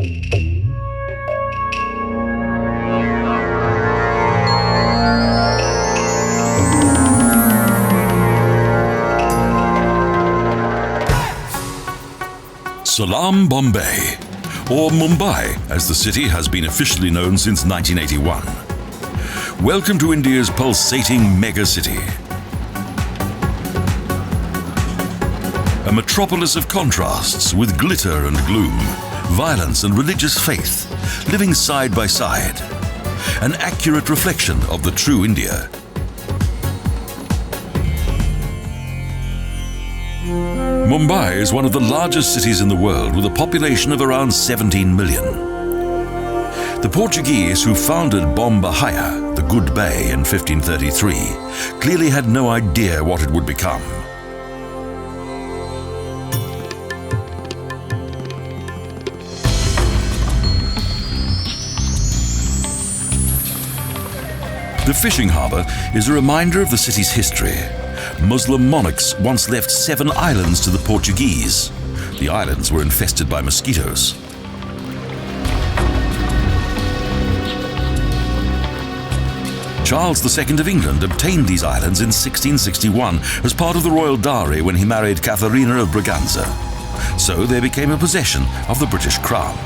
Salam Bombay, or Mumbai as the city has been officially known since 1981. Welcome to India's pulsating megacity. A metropolis of contrasts with glitter and gloom, violence and religious faith, living side by side. An accurate reflection of the true India. Mumbai is one of the largest cities in the world with a population of around 17 million. The Portuguese who founded Bombay, the Good Bay, in 1533, clearly had no idea what it would become. The fishing harbour is a reminder of the city's history. Muslim monarchs once left 7 islands to the Portuguese. The islands were infested by mosquitoes. Charles II of England obtained these islands in 1661 as part of the royal dowry when he married Katharina of Braganza. So they became a possession of the British Crown.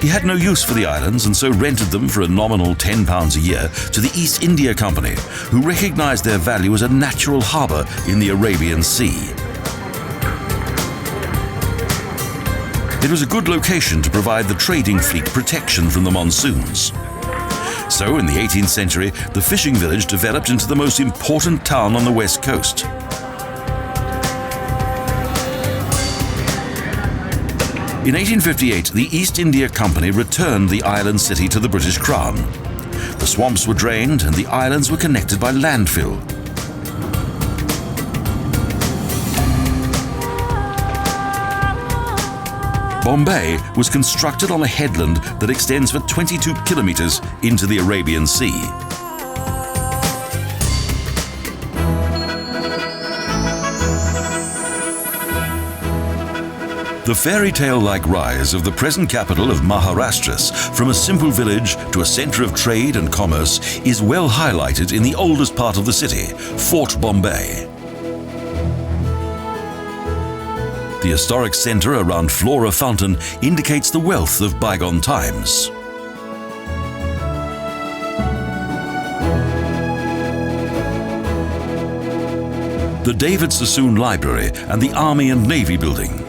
He had no use for the islands and so rented them for a nominal £10 a year to the East India Company, who recognised their value as a natural harbour in the Arabian Sea. It was a good location to provide the trading fleet protection from the monsoons. So in the 18th century, the fishing village developed into the most important town on the west coast. In 1858, the East India Company returned the island city to the British Crown. The swamps were drained and the islands were connected by landfill. Bombay was constructed on a headland that extends for 22 kilometres into the Arabian Sea. The fairy tale-like rise of the present capital of Maharashtra from a simple village to a centre of trade and commerce is well highlighted in the oldest part of the city, Fort Bombay. The historic centre around Flora Fountain indicates the wealth of bygone times. The David Sassoon Library and the Army and Navy Building.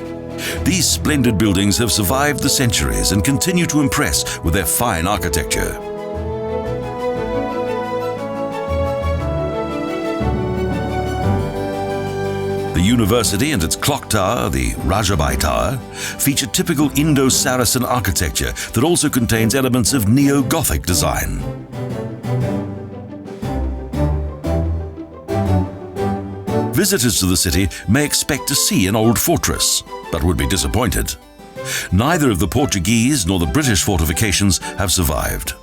These splendid buildings have survived the centuries and continue to impress with their fine architecture. The university and its clock tower, the Rajabai Tower, feature typical Indo-Saracen architecture that also contains elements of neo-Gothic design. Visitors to the city may expect to see an old fortress, but would be disappointed. Neither of the Portuguese nor the British fortifications have survived.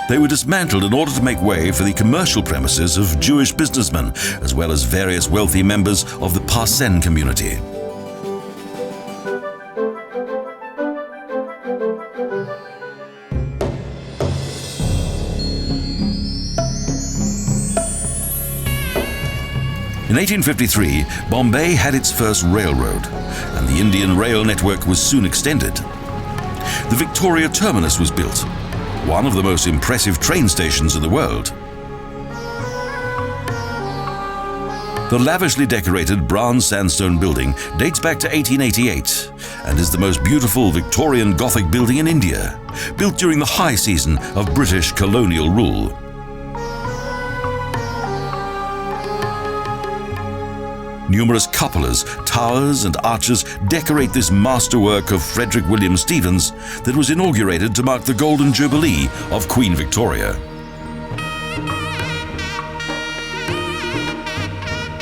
They were dismantled in order to make way for the commercial premises of Jewish businessmen, as well as various wealthy members of the Parsen community. In 1853, Bombay had its first railroad, and the Indian rail network was soon extended. The Victoria Terminus was built, one of the most impressive train stations in the world. The lavishly decorated bronze sandstone building dates back to 1888 and is the most beautiful Victorian Gothic building in India, built during the high season of British colonial rule. Numerous cupolas, towers and arches decorate this masterwork of Frederick William Stevens that was inaugurated to mark the Golden Jubilee of Queen Victoria.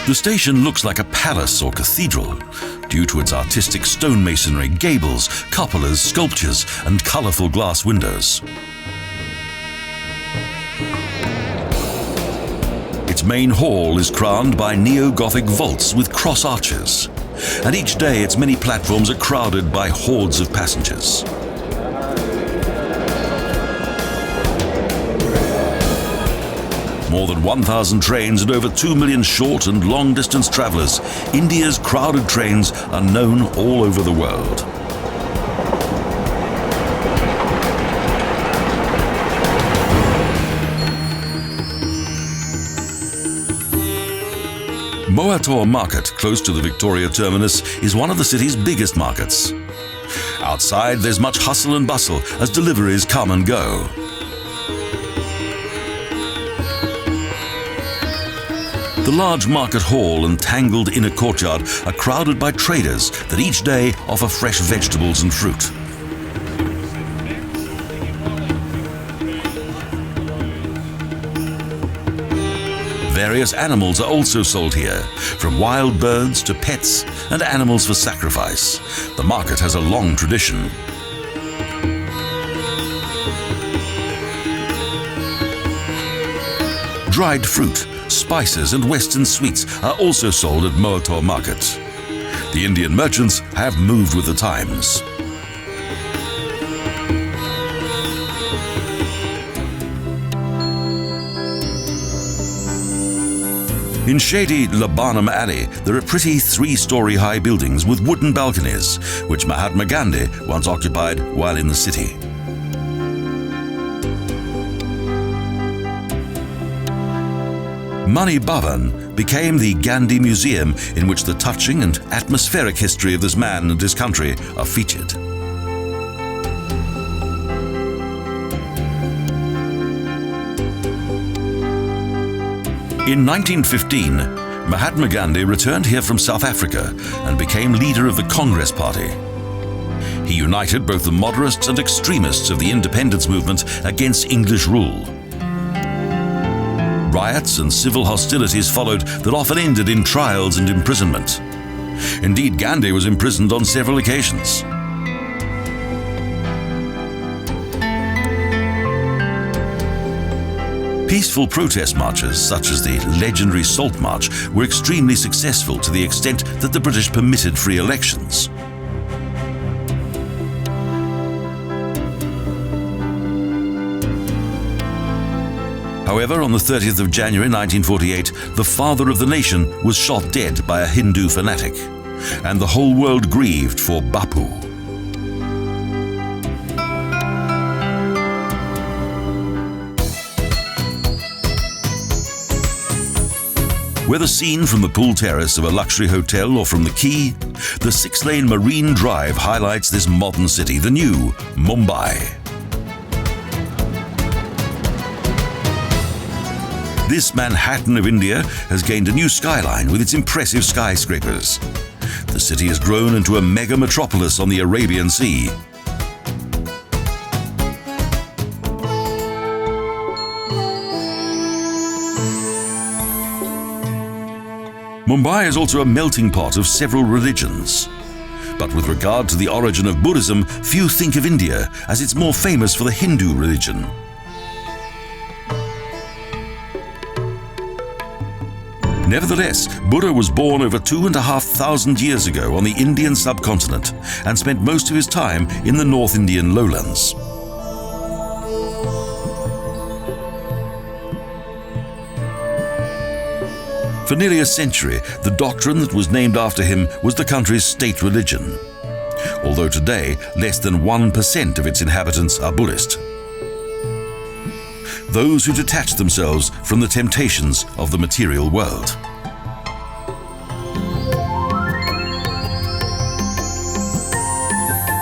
The station looks like a palace or cathedral due to its artistic stone masonry, gables, cupolas, sculptures and colourful glass windows. main hall is crowned by neo-Gothic vaults with cross arches, and each day its many platforms are crowded by hordes of passengers. More than 1,000 trains and over 2 million short and long-distance travellers, India's crowded trains are known all over the world. Moator Market, close to the Victoria Terminus, is one of the city's biggest markets. Outside, there's much hustle and bustle as deliveries come and go. The large market hall and tangled inner courtyard are crowded by traders that each day offer fresh vegetables and fruit. Various animals are also sold here, from wild birds to pets and animals for sacrifice. The market has a long tradition. Dried fruit, spices and western sweets are also sold at Moator Market. The Indian merchants have moved with the times. In shady Labanam Alley, there are pretty 3-story high buildings with wooden balconies, which Mahatma Gandhi once occupied while in the city. Mani Bhavan became the Gandhi Museum, in which the touching and atmospheric history of this man and his country are featured. In 1915, Mahatma Gandhi returned here from South Africa and became leader of the Congress Party. He united both the moderates and extremists of the independence movement against English rule. Riots and civil hostilities followed that often ended in trials and imprisonment. Indeed, Gandhi was imprisoned on several occasions. Peaceful protest marches, such as the legendary Salt March, were extremely successful to the extent that the British permitted free elections. However, on the 30th of January 1948, the father of the nation was shot dead by a Hindu fanatic, and the whole world grieved for Bapu. Whether seen from the pool terrace of a luxury hotel or from the quay, the 6-lane Marine Drive highlights this modern city, the new Mumbai. This Manhattan of India has gained a new skyline with its impressive skyscrapers. The city has grown into a mega metropolis on the Arabian Sea. Mumbai is also a melting pot of several religions. But with regard to the origin of Buddhism, few think of India, as it's more famous for the Hindu religion. Nevertheless, Buddha was born over 2,500 years ago on the Indian subcontinent and spent most of his time in the North Indian lowlands. For nearly a century, the doctrine that was named after him was the country's state religion, although today less than 1% of its inhabitants are Buddhist. Those who detach themselves from the temptations of the material world.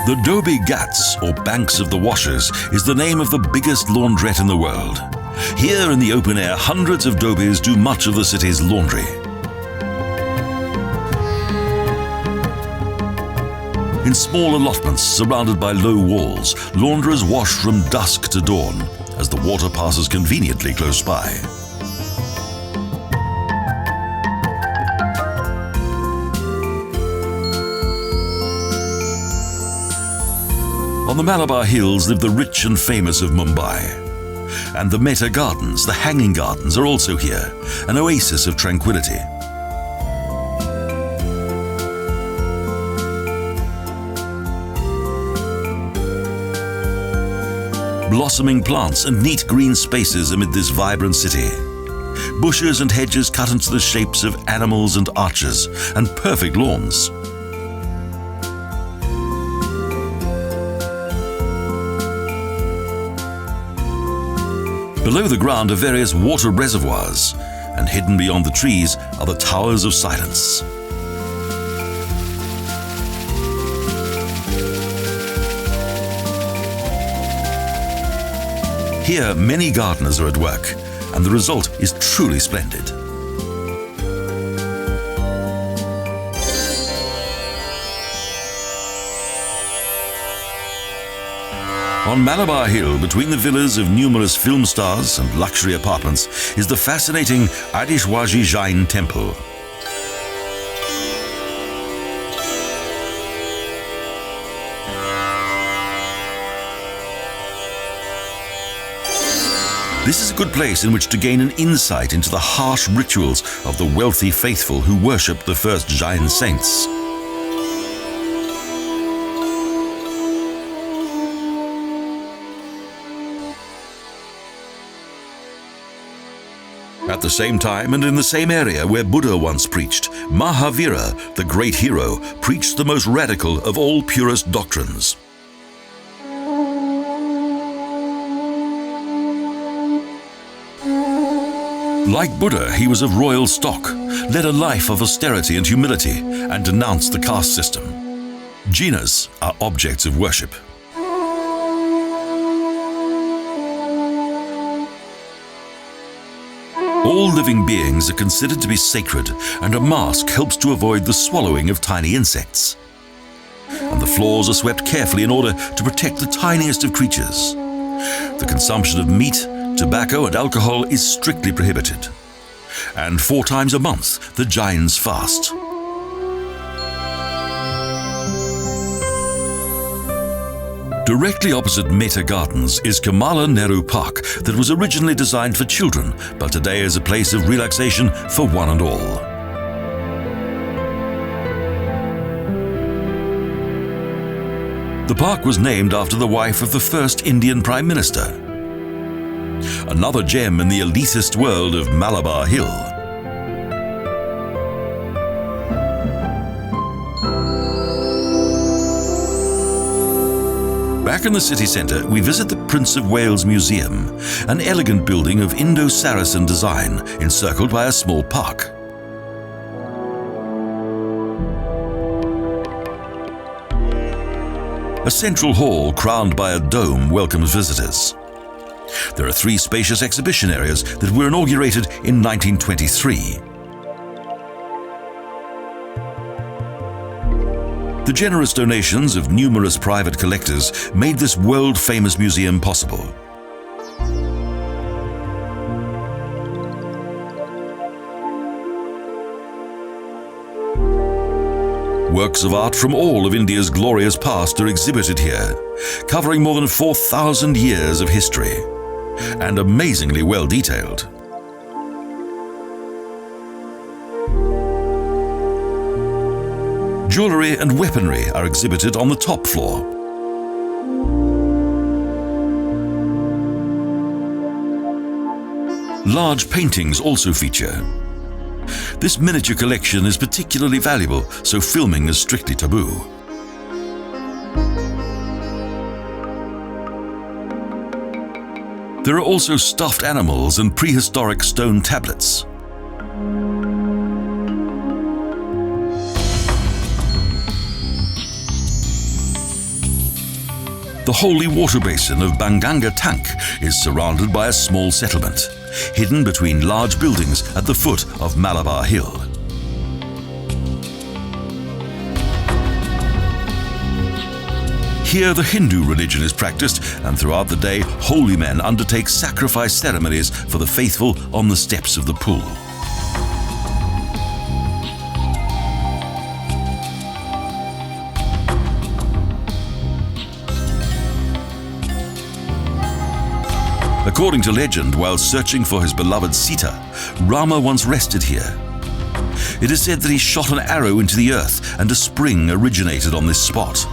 The Dhobi Ghats, or Banks of the Washers, is the name of the biggest laundrette in the world. Here in the open air, hundreds of dhobis do much of the city's laundry. In small allotments surrounded by low walls, launderers wash from dusk to dawn, as the water passes conveniently close by. On the Malabar Hills live the rich and famous of Mumbai. And the Meta Gardens, the hanging gardens, are also here, an oasis of tranquility. Blossoming plants and neat green spaces amid this vibrant city. Bushes and hedges cut into the shapes of animals and arches, and perfect lawns. Below the ground are various water reservoirs, and hidden beyond the trees are the Towers of Silence. Here, many gardeners are at work, and the result is truly splendid. On Malabar Hill, between the villas of numerous film stars and luxury apartments, is the fascinating Adishwaji Jain temple. This is a good place in which to gain an insight into the harsh rituals of the wealthy faithful who worship the first Jain saints. At the same time and in the same area where Buddha once preached, Mahavira, the great hero, preached the most radical of all purist doctrines. Like Buddha, he was of royal stock, led a life of austerity and humility, and denounced the caste system. Jinas are objects of worship. All living beings are considered to be sacred, and a mask helps to avoid the swallowing of tiny insects. And the floors are swept carefully in order to protect the tiniest of creatures. The consumption of meat, tobacco and alcohol is strictly prohibited. And 4 times a month, the Jains fast. Directly opposite Meta Gardens is Kamala Nehru Park that was originally designed for children, but today is a place of relaxation for one and all. The park was named after the wife of the first Indian Prime Minister. Another gem in the elitist world of Malabar Hill. Back in the city centre, we visit the Prince of Wales Museum, an elegant building of Indo-Saracen design encircled by a small park. A central hall crowned by a dome welcomes visitors. There are 3 spacious exhibition areas that were inaugurated in 1923. The generous donations of numerous private collectors made this world-famous museum possible. Works of art from all of India's glorious past are exhibited here, covering more than 4,000 years of history, and amazingly well detailed. Jewellery and weaponry are exhibited on the top floor. Large paintings also feature. This miniature collection is particularly valuable, so filming is strictly taboo. There are also stuffed animals and prehistoric stone tablets. The holy water basin of Banganga Tank is surrounded by a small settlement, hidden between large buildings at the foot of Malabar Hill. Here the Hindu religion is practiced, and throughout the day holy men undertake sacrifice ceremonies for the faithful on the steps of the pool. According to legend, while searching for his beloved Sita, Rama once rested here. It is said that he shot an arrow into the earth and a spring originated on this spot.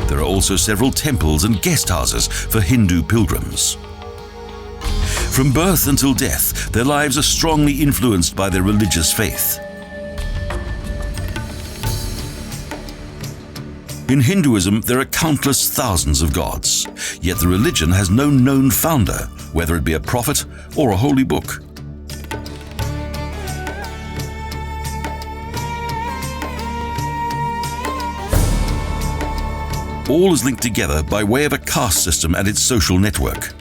There are also several temples and guest houses for Hindu pilgrims. From birth until death, their lives are strongly influenced by their religious faith. In Hinduism, there are countless thousands of gods, yet the religion has no known founder, whether it be a prophet or a holy book. All is linked together by way of a caste system and its social network.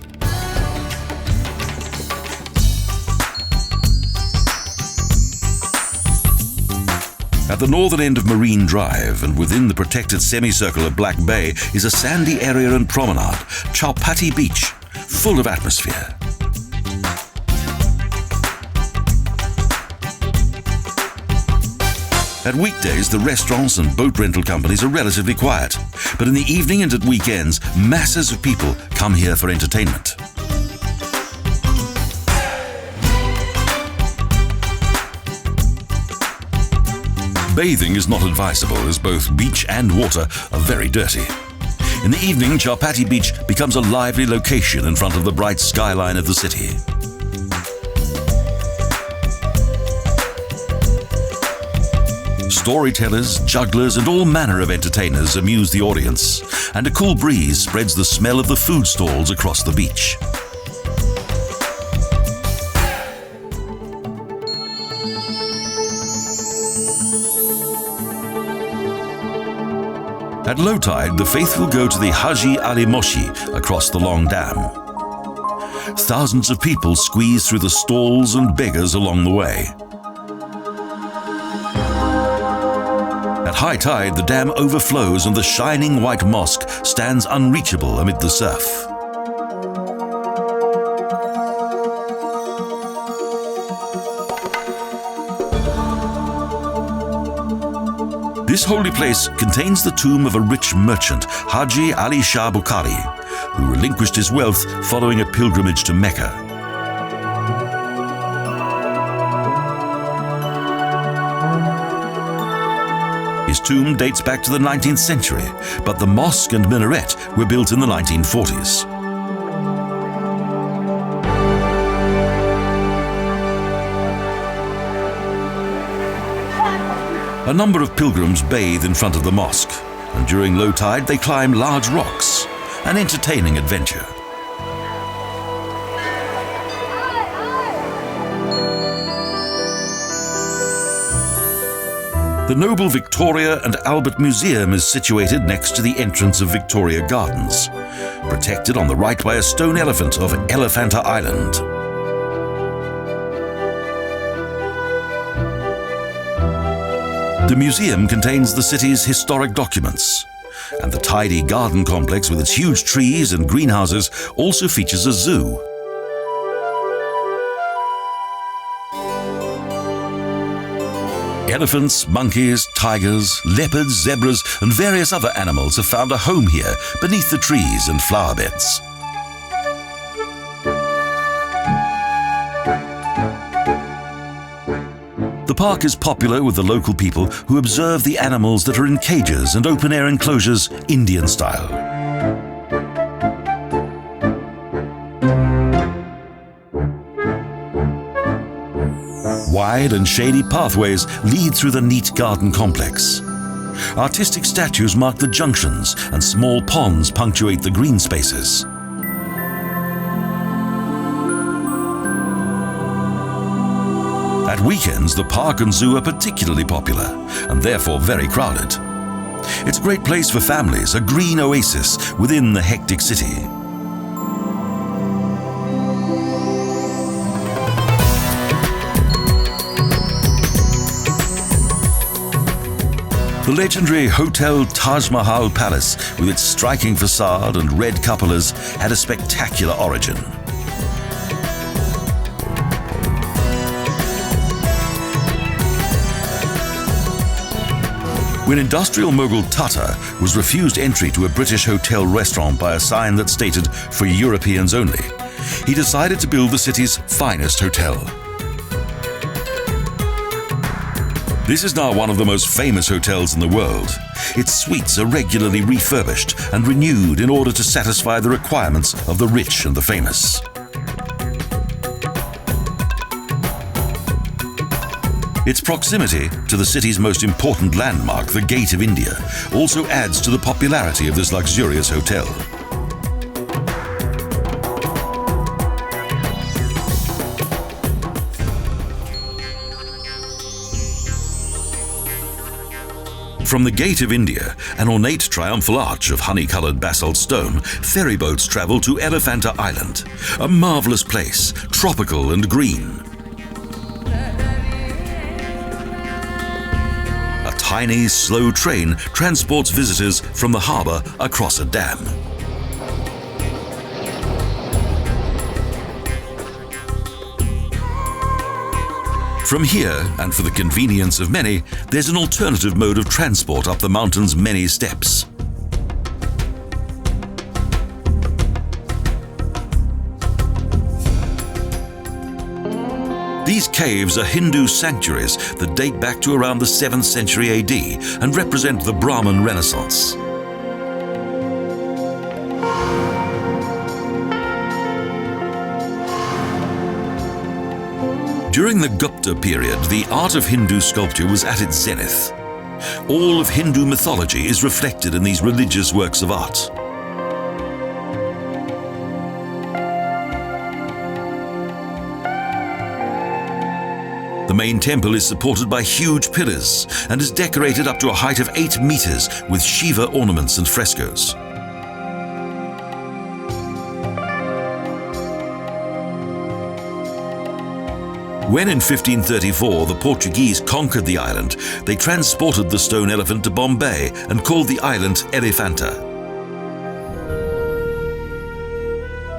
At the northern end of Marine Drive and within the protected semicircle of Black Bay is a sandy area and promenade, Chowpatty Beach, full of atmosphere. At weekdays, the restaurants and boat rental companies are relatively quiet, but in the evening and at weekends, masses of people come here for entertainment. Bathing is not advisable as both beach and water are very dirty. In the evening, Chowpatty Beach becomes a lively location in front of the bright skyline of the city. Storytellers, jugglers and all manner of entertainers amuse the audience, and a cool breeze spreads the smell of the food stalls across the beach. At low tide, the faithful go to the Haji Ali Moshi across the long dam. Thousands of people squeeze through the stalls and beggars along the way. At high tide, the dam overflows and the shining white mosque stands unreachable amid the surf. This holy place contains the tomb of a rich merchant, Haji Ali Shah Bukhari, who relinquished his wealth following a pilgrimage to Mecca. His tomb dates back to the 19th century, but the mosque and minaret were built in the 1940s. A number of pilgrims bathe in front of the mosque, and during low tide they climb large rocks, an entertaining adventure. The noble Victoria and Albert Museum is situated next to the entrance of Victoria Gardens, protected on the right by a stone elephant of Elephanta Island. The museum contains the city's historic documents, and the tidy garden complex with its huge trees and greenhouses also features a zoo. Elephants, monkeys, tigers, leopards, zebras, and various other animals have found a home here beneath the trees and flower beds. The park is popular with the local people who observe the animals that are in cages and open-air enclosures, Indian style. Wide and shady pathways lead through the neat garden complex. Artistic statues mark the junctions and small ponds punctuate the green spaces. At weekends, the park and zoo are particularly popular and therefore very crowded. It's a great place for families, a green oasis within the hectic city. The legendary Hotel Taj Mahal Palace, with its striking facade and red cupolas, had a spectacular origin. When industrial mogul Tata was refused entry to a British hotel restaurant by a sign that stated "for Europeans only," he decided to build the city's finest hotel. This is now one of the most famous hotels in the world. Its suites are regularly refurbished and renewed in order to satisfy the requirements of the rich and the famous. Its proximity to the city's most important landmark, the Gate of India, also adds to the popularity of this luxurious hotel. From the Gate of India, an ornate triumphal arch of honey-coloured basalt stone, ferry boats travel to Elephanta Island, a marvellous place, tropical and green. A tiny, slow train transports visitors from the harbour across a dam. From here, and for the convenience of many, there's an alternative mode of transport up the mountain's many steps. These caves are Hindu sanctuaries that date back to around the 7th century AD and represent the Brahmin Renaissance. During the Gupta period, the art of Hindu sculpture was at its zenith. All of Hindu mythology is reflected in these religious works of art. The main temple is supported by huge pillars and is decorated up to a height of 8 meters with Shiva ornaments and frescoes. When in 1534 the Portuguese conquered the island, they transported the stone elephant to Bombay and called the island Elephanta.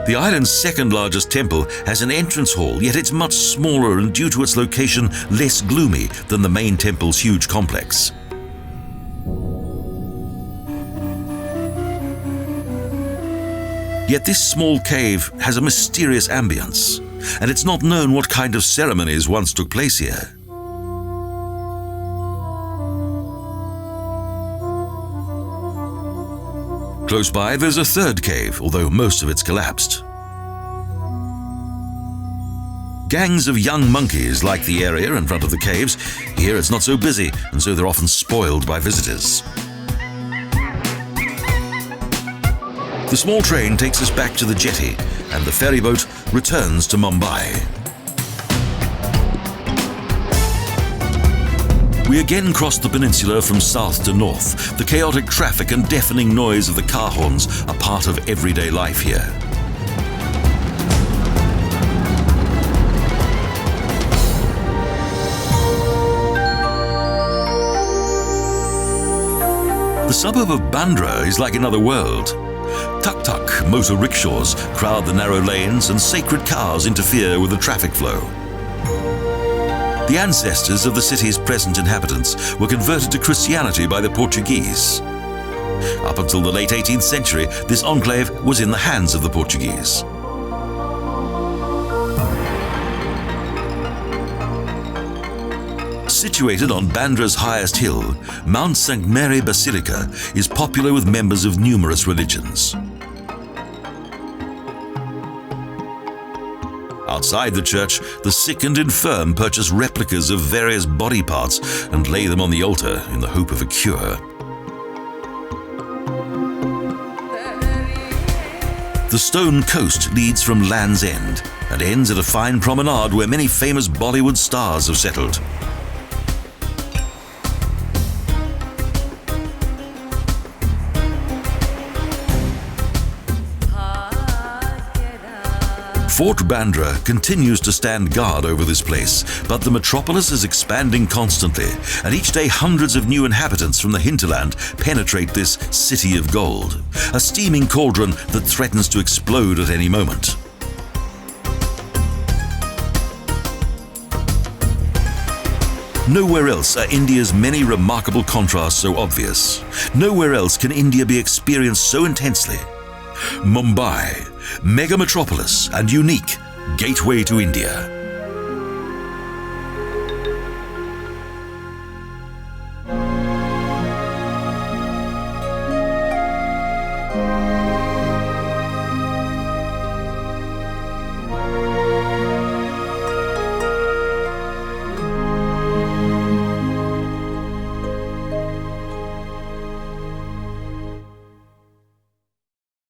The island's second largest temple has an entrance hall, yet it's much smaller and, due to its location, less gloomy than the main temple's huge complex. Yet this small cave has a mysterious ambience, and it's not known what kind of ceremonies once took place here. Close by, there's a third cave, although most of it's collapsed. Gangs of young monkeys like the area in front of the caves. Here it's not so busy, and so they're often spoiled by visitors. The small train takes us back to the jetty, and the ferry boat returns to Mumbai. We again crossed the peninsula from south to north. The chaotic traffic and deafening noise of the car horns are part of everyday life here. The suburb of Bandra is like another world. Tuk-tuk motor rickshaws crowd the narrow lanes, and sacred cars interfere with the traffic flow. The ancestors of the city's present inhabitants were converted to Christianity by the Portuguese. Up until the late 18th century, this enclave was in the hands of the Portuguese. Situated on Bandra's highest hill, Mount St. Mary Basilica is popular with members of numerous religions. Outside the church, the sick and infirm purchase replicas of various body parts and lay them on the altar in the hope of a cure. The stone coast leads from Land's End and ends at a fine promenade where many famous Bollywood stars have settled. Fort Bandra continues to stand guard over this place, but the metropolis is expanding constantly, and each day hundreds of new inhabitants from the hinterland penetrate this city of gold, a steaming cauldron that threatens to explode at any moment. Nowhere else are India's many remarkable contrasts so obvious. Nowhere else can India be experienced so intensely. Mumbai, mega metropolis and unique gateway to India.